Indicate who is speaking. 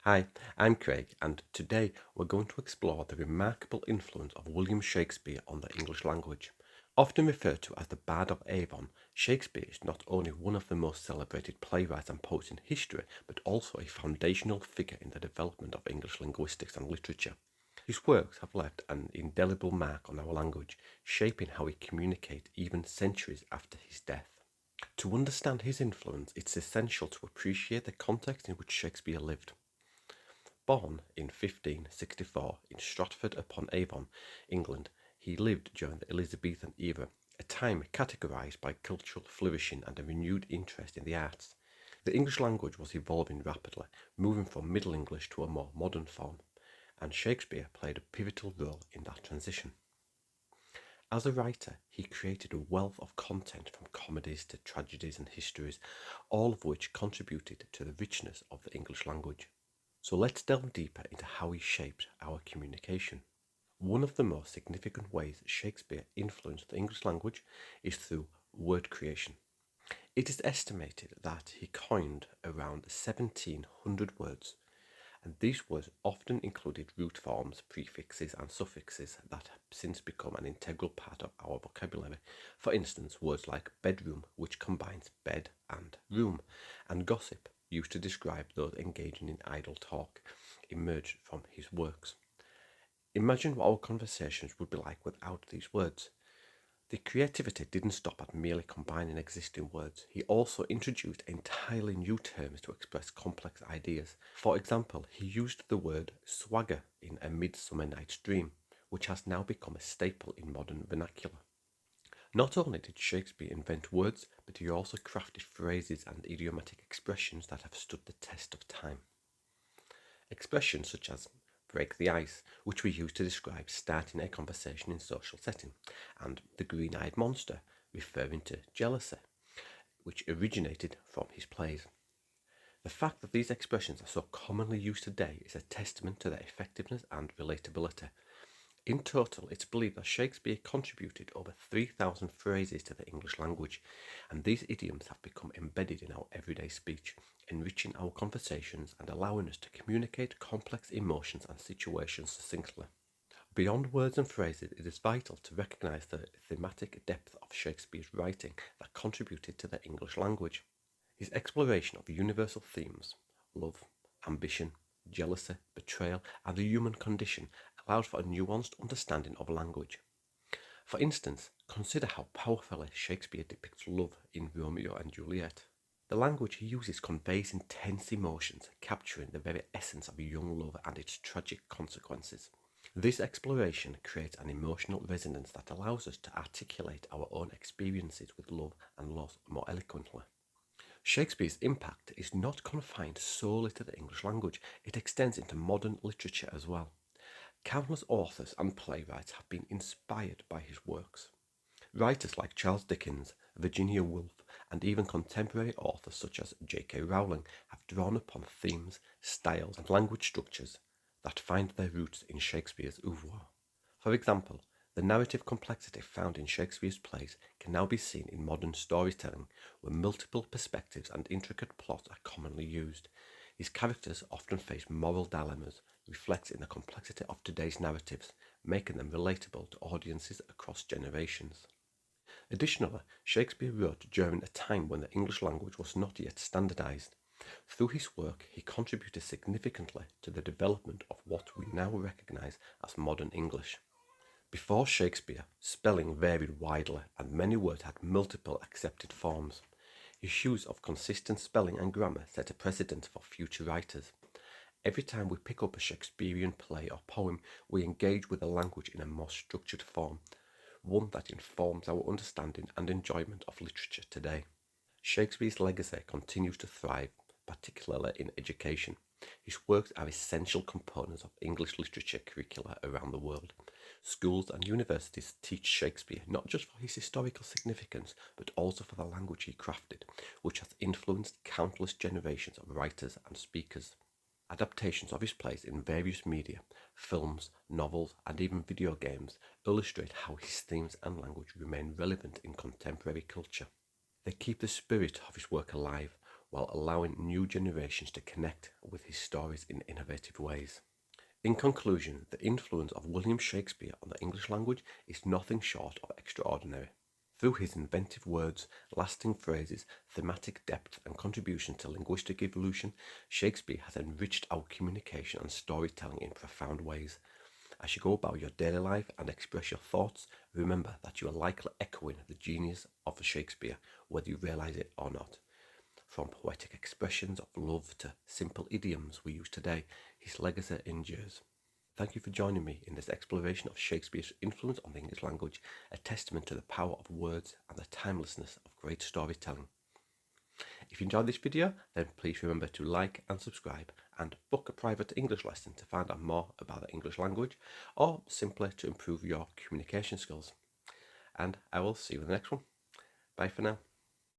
Speaker 1: Hi, I'm Craig, and today we're going to explore the remarkable influence of William Shakespeare on the English language. Often referred to as the Bard of Avon, Shakespeare is not only one of the most celebrated playwrights and poets in history, but also a foundational figure in the development of English linguistics and literature. His works have left an indelible mark on our language, shaping how we communicate even centuries after his death. To understand his influence, it's essential to appreciate the context in which Shakespeare lived. Born in 1564 in Stratford-upon-Avon, England, he lived during the Elizabethan era, a time categorised by cultural flourishing and a renewed interest in the arts. The English language was evolving rapidly, moving from Middle English to a more modern form, and Shakespeare played a pivotal role in that transition. As a writer, he created a wealth of content from comedies to tragedies and histories, all of which contributed to the richness of the English language. So let's delve deeper into how he shaped our communication. One of the most significant ways Shakespeare influenced the English language is through word creation. It is estimated that he coined around 1700 words, and these words often included root forms, prefixes, and suffixes that have since become an integral part of our vocabulary. For instance, words like bedroom, which combines bed and room, and gossip, used to describe those engaging in idle talk, emerged from his works. Imagine what our conversations would be like without these words. The creativity didn't stop at merely combining existing words. He also introduced entirely new terms to express complex ideas. For example, he used the word swagger in A Midsummer Night's Dream, which has now become a staple in modern vernacular. Not only did Shakespeare invent words, but he also crafted phrases and idiomatic expressions that have stood the test of time. Expressions such as break the ice, which we use to describe starting a conversation in social setting, and the green-eyed monster, referring to jealousy, which originated from his plays. The fact that these expressions are so commonly used today is a testament to their effectiveness and relatability. In total, it's believed that Shakespeare contributed over 3,000 phrases to the English language, and these idioms have become embedded in our everyday speech, enriching our conversations and allowing us to communicate complex emotions and situations succinctly. Beyond words and phrases, it is vital to recognise the thematic depth of Shakespeare's writing that contributed to the English language. His exploration of universal themes, love, ambition, jealousy, betrayal, and the human condition allowed for a nuanced understanding of language. For instance, consider how powerfully Shakespeare depicts love in Romeo and Juliet. The language he uses conveys intense emotions, capturing the very essence of young love and its tragic consequences. This exploration creates an emotional resonance that allows us to articulate our own experiences with love and loss more eloquently. Shakespeare's impact is not confined solely to the English language, it extends into modern literature as well. Countless authors and playwrights have been inspired by his works. Writers like Charles Dickens, Virginia Woolf, and even contemporary authors such as J.K. Rowling have drawn upon themes, styles, and language structures that find their roots in Shakespeare's oeuvre. For example, the narrative complexity found in Shakespeare's plays can now be seen in modern storytelling, where multiple perspectives and intricate plots are commonly used. His characters often face moral dilemmas, reflecting the complexity of today's narratives, making them relatable to audiences across generations. Additionally, Shakespeare wrote during a time when the English language was not yet standardized. Through his work, he contributed significantly to the development of what we now recognize as modern English. Before Shakespeare, spelling varied widely and many words had multiple accepted forms. His use of consistent spelling and grammar set a precedent for future writers. Every time we pick up a Shakespearean play or poem, we engage with the language in a more structured form, one that informs our understanding and enjoyment of literature today. Shakespeare's legacy continues to thrive, particularly in education. His works are essential components of English literature curricula around the world. Schools and universities teach Shakespeare not just for his historical significance, but also for the language he crafted, which has influenced countless generations of writers and speakers. Adaptations of his plays in various media, films, novels, and even video games illustrate how his themes and language remain relevant in contemporary culture. They keep the spirit of his work alive, while allowing new generations to connect with his stories in innovative ways. In conclusion, the influence of William Shakespeare on the English language is nothing short of extraordinary. Through his inventive words, lasting phrases, thematic depth, and contribution to linguistic evolution, Shakespeare has enriched our communication and storytelling in profound ways. As you go about your daily life and express your thoughts, remember that you are likely echoing the genius of Shakespeare, whether you realize it or not. From poetic expressions of love to simple idioms we use today, his legacy endures. Thank you for joining me in this exploration of Shakespeare's influence on the English language, a testament to the power of words and the timelessness of great storytelling. If you enjoyed this video, then please remember to like and subscribe and book a private English lesson to find out more about the English language or simply to improve your communication skills. And I will see you in the next one. Bye for now.